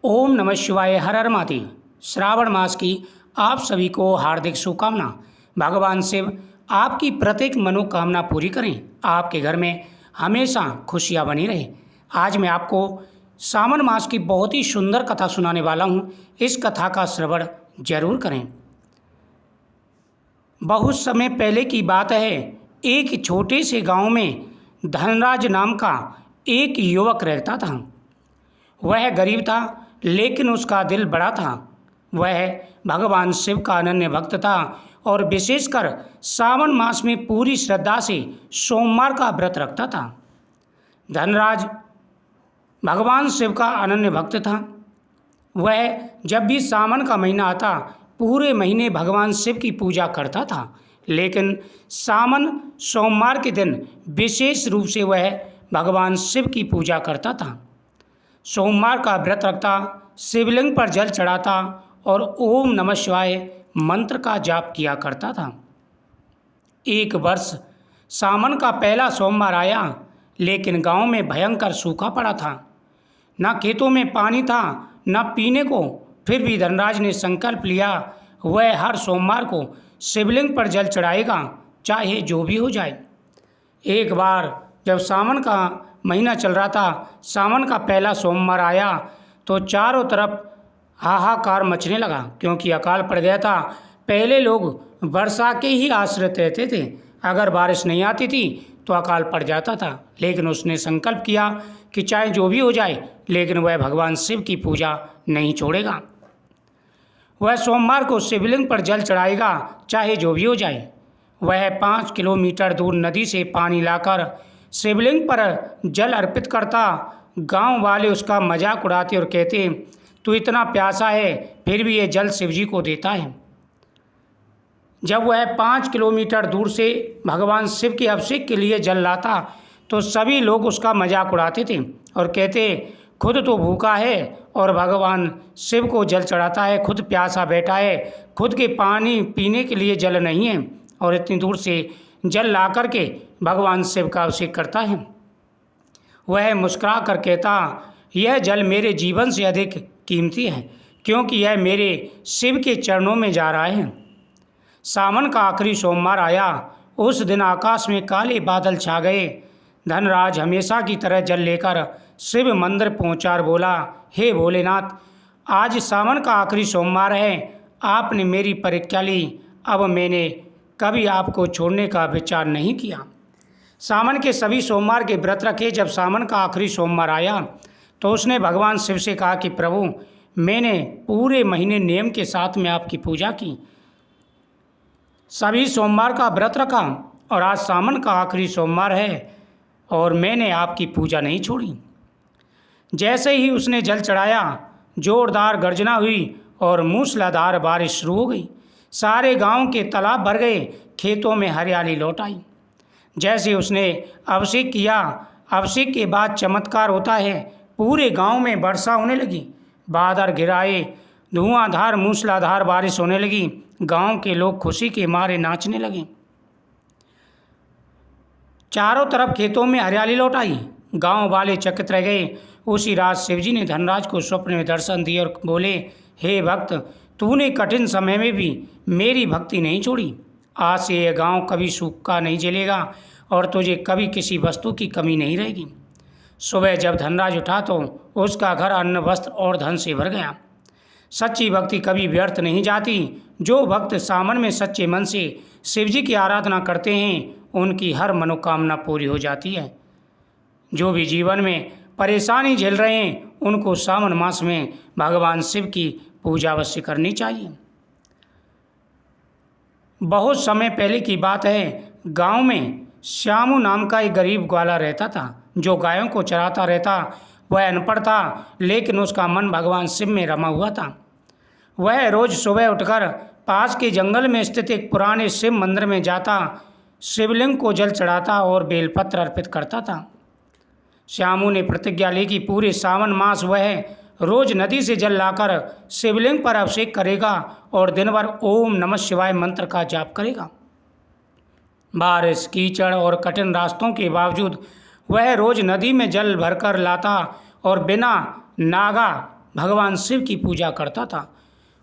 ओम नमः शिवाय। हर हर महादेव। श्रावण मास की आप सभी को हार्दिक शुभकामना। भगवान शिव आपकी प्रत्येक मनोकामना पूरी करें, आपके घर में हमेशा खुशियां बनी रहे। आज मैं आपको सावन मास की बहुत ही सुंदर कथा सुनाने वाला हूं। इस कथा का श्रवण जरूर करें। बहुत समय पहले की बात है। एक छोटे से गांव में धनराज नाम का एक युवक रहता था। वह गरीब था, लेकिन उसका दिल बड़ा था। वह भगवान शिव का अनन्य भक्त था और विशेषकर सावन मास में पूरी श्रद्धा से सोमवार का व्रत रखता था। धनराज भगवान शिव का अनन्य भक्त था। वह जब भी सावन का महीना आता, पूरे महीने भगवान शिव की पूजा करता था, लेकिन सावन सोमवार के दिन विशेष रूप से वह भगवान शिव की पूजा करता था। सोमवार का व्रत रखता, शिवलिंग पर जल चढ़ाता और ओम नमः शिवाय मंत्र का जाप किया करता था। एक वर्ष सावन का पहला सोमवार आया, लेकिन गांव में भयंकर सूखा पड़ा था। न खेतों में पानी था, न पीने को। फिर भी धनराज ने संकल्प लिया, वह हर सोमवार को शिवलिंग पर जल चढ़ाएगा, चाहे जो भी हो जाए। एक बार जब सावन का महीना चल रहा था, सावन का पहला सोमवार आया तो चारों तरफ हाहाकार मचने लगा, क्योंकि अकाल पड़ गया था। पहले लोग वर्षा के ही आश्रित रहते थे। अगर बारिश नहीं आती थी तो अकाल पड़ जाता था, लेकिन उसने संकल्प किया कि चाहे जो भी हो जाए, लेकिन वह भगवान शिव की पूजा नहीं छोड़ेगा। वह सोमवार को शिवलिंग पर जल चढ़ाएगा, चाहे जो भी हो जाए। वह 5 किलोमीटर दूर नदी से पानी लाकर शिवलिंग पर जल अर्पित करता। गांव वाले उसका मजाक उड़ाते और कहते, तू इतना प्यासा है, फिर भी ये जल शिव जी को देता है। जब वह 5 किलोमीटर दूर से भगवान शिव के अभिषेक के लिए जल लाता, तो सभी लोग उसका मजाक उड़ाते थे और कहते, खुद तो भूखा है और भगवान शिव को जल चढ़ाता है, खुद प्यासा बैठा है, खुद के पानी पीने के लिए जल नहीं है और इतनी दूर से जल ला करके भगवान शिव का अभिषेक करता है। वह मुस्कुरा कर कहता, यह जल मेरे जीवन से अधिक कीमती है, क्योंकि यह मेरे शिव के चरणों में जा रहा है। सावन का आखिरी सोमवार आया। उस दिन आकाश में काले बादल छा गए। धनराज हमेशा की तरह जल लेकर शिव मंदिर पहुंचा और बोला, हे भोलेनाथ, आज सावन का आखिरी सोमवार है। आपने मेरी परीक्षा ली, अब मैंने कभी आपको छोड़ने का विचार नहीं किया। सावन के सभी सोमवार के व्रत रखे। जब सावन का आखिरी सोमवार आया तो उसने भगवान शिव से कहा कि प्रभु, मैंने पूरे महीने नियम के साथ में आपकी पूजा की, सभी सोमवार का व्रत रखा और आज सावन का आखिरी सोमवार है और मैंने आपकी पूजा नहीं छोड़ी। जैसे ही उसने जल चढ़ाया, जोरदार गर्जना हुई और मूसलाधार बारिश शुरू हो गई। सारे गांव के तालाब भर गए, खेतों में हरियाली लौट आई। जैसे उसने अभिषेक किया, अभिषेक के बाद चमत्कार होता है, पूरे गांव में वर्षा होने लगी। बादल गिराए, धुआंधार मूसलाधार बारिश होने लगी। गांव के लोग खुशी के मारे नाचने लगे। चारों तरफ खेतों में हरियाली लौट आई। गांव वाले चकित रह गए। उसी रात शिवजी ने धनराज को स्वप्न में दर्शन दिए और बोले, हे भक्त, तूने कठिन समय में भी मेरी भक्ति नहीं छोड़ी। आज से यह गांव कभी सूखा नहीं जलेगा और तुझे कभी किसी वस्तु की कमी नहीं रहेगी। सुबह जब धनराज उठा तो उसका घर अन्न, वस्त्र और धन से भर गया। सच्ची भक्ति कभी व्यर्थ नहीं जाती। जो भक्त सावन में सच्चे मन से शिवजी की आराधना करते हैं, उनकी हर मनोकामना पूरी हो जाती है। जो भी जीवन में परेशानी झेल रहे हैं, उनको सावन मास में भगवान शिव की पूजा अवश्य करनी चाहिए। बहुत समय पहले की बात है। गांव में श्यामू नाम का एक गरीब ग्वाला रहता था, जो गायों को चराता रहता। वह अनपढ़ था, लेकिन उसका मन भगवान शिव में रमा हुआ था। वह रोज सुबह उठकर पास के जंगल में स्थित एक पुराने शिव मंदिर में जाता, शिवलिंग को जल चढ़ाता और बेलपत्र अर्पित करता था। श्यामू ने प्रतिज्ञा ली कि पूरे सावन मास वह रोज नदी से जल लाकर शिवलिंग पर अभिषेक करेगा और दिन भर ओम नमः शिवाय मंत्र का जाप करेगा। बारिश, कीचड़ और कठिन रास्तों के बावजूद वह रोज नदी में जल भरकर लाता और बिना नागा भगवान शिव की पूजा करता था।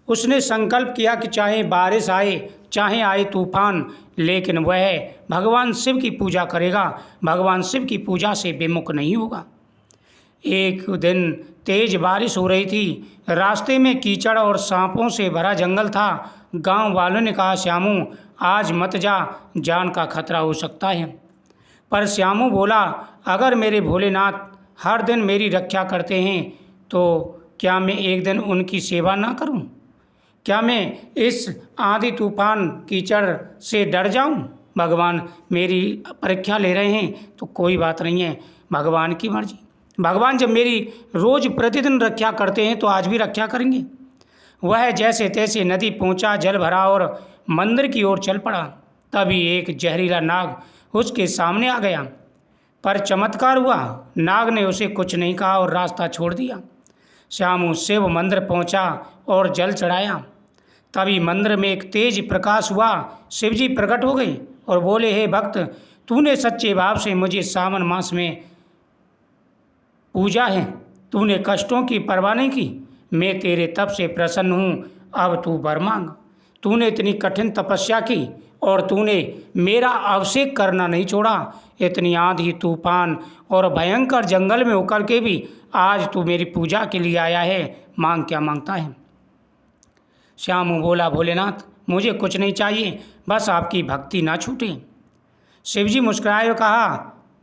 उसने संकल्प किया कि चाहे बारिश आए, चाहे आए तूफान, लेकिन वह भगवान शिव की पूजा करेगा, भगवान शिव की पूजा से विमुख नहीं होगा। एक दिन तेज बारिश हो रही थी। रास्ते में कीचड़ और सांपों से भरा जंगल था। गांव वालों ने कहा, श्यामू आज मत जा, जान का खतरा हो सकता है। पर श्यामू बोला, अगर मेरे भोलेनाथ हर दिन मेरी रक्षा करते हैं तो क्या मैं एक दिन उनकी सेवा ना करूं? क्या मैं इस आंधी तूफान कीचड़ से डर जाऊं? भगवान मेरी परीक्षा ले रहे हैं तो कोई बात नहीं है, भगवान की मर्जी। भगवान जब मेरी रोज प्रतिदिन रक्षा करते हैं तो आज भी रक्षा करेंगे। वह जैसे तैसे नदी पहुंचा, जल भरा और मंदिर की ओर चल पड़ा। तभी एक जहरीला नाग उसके सामने आ गया, पर चमत्कार हुआ, नाग ने उसे कुछ नहीं कहा और रास्ता छोड़ दिया। श्यामू शिव मंदिर पहुंचा और जल चढ़ाया। तभी मंदिर में एक तेज प्रकाश हुआ। शिवजी प्रकट हो गए और बोले, हे भक्त, तूने सच्चे भाव से मुझे सावन मास में पूजा है, तूने कष्टों की परवाह नहीं की, मैं तेरे तप से प्रसन्न हूँ, अब तू वर मांग। तूने इतनी कठिन तपस्या की और तूने मेरा अभिषेक करना नहीं छोड़ा। इतनी आंधी तूफान और भयंकर जंगल में होकर के भी आज तू मेरी पूजा के लिए आया है, मांग क्या मांगता है? श्यामू बोला, भोलेनाथ मुझे कुछ नहीं चाहिए, बस आपकी भक्ति ना छूटे। शिवजी मुस्कुराए और कहा,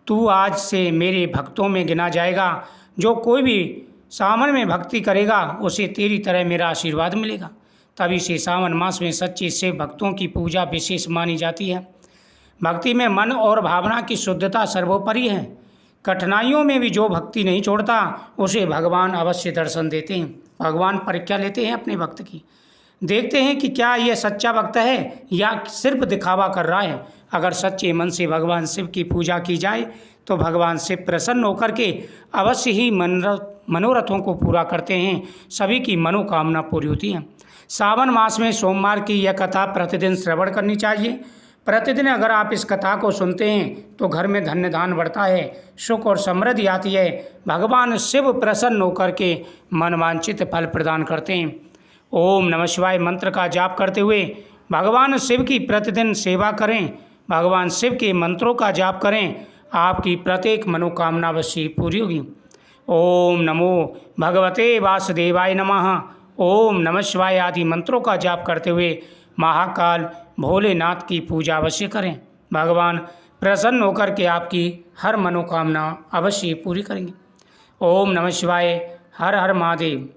तू आज से मेरे भक्तों में गिना जाएगा। जो कोई भी सावन में भक्ति करेगा उसे तेरी तरह मेरा आशीर्वाद मिलेगा। तभी से सावन मास में सच्चे शिव भक्तों की पूजा विशेष मानी जाती है। भक्ति में मन और भावना की शुद्धता सर्वोपरि है। कठिनाइयों में भी जो भक्ति नहीं छोड़ता उसे भगवान अवश्य दर्शन देते हैं। भगवान परीक्षा लेते हैं अपने भक्त की, देखते हैं कि क्या यह सच्चा भक्त है या सिर्फ दिखावा कर रहा है। अगर सच्चे मन से भगवान शिव की पूजा की जाए तो भगवान शिव प्रसन्न होकर के अवश्य ही मनोरथों को पूरा करते हैं, सभी की मनोकामना पूरी होती है। सावन मास में सोमवार की यह कथा प्रतिदिन श्रवण करनी चाहिए। प्रतिदिन अगर आप इस कथा को सुनते हैं तो घर में धन्य धान बढ़ता है, सुख और समृद्धि आती है। भगवान शिव प्रसन्न होकर के मनवांछित फल प्रदान करते हैं। ओम नमः शिवाय मंत्र का जाप करते हुए भगवान शिव की प्रतिदिन सेवा करें, भगवान शिव के मंत्रों का जाप करें, आपकी प्रत्येक मनोकामना अवश्य पूरी होगी। ओम नमो भगवते वासुदेवाय नमः, ओम नमः शिवाय आदि मंत्रों का जाप करते हुए महाकाल भोलेनाथ की पूजा अवश्य करें। भगवान प्रसन्न होकर के आपकी हर मनोकामना अवश्य पूरी करेंगे। ओम नमः शिवाय, हर हर महादेव।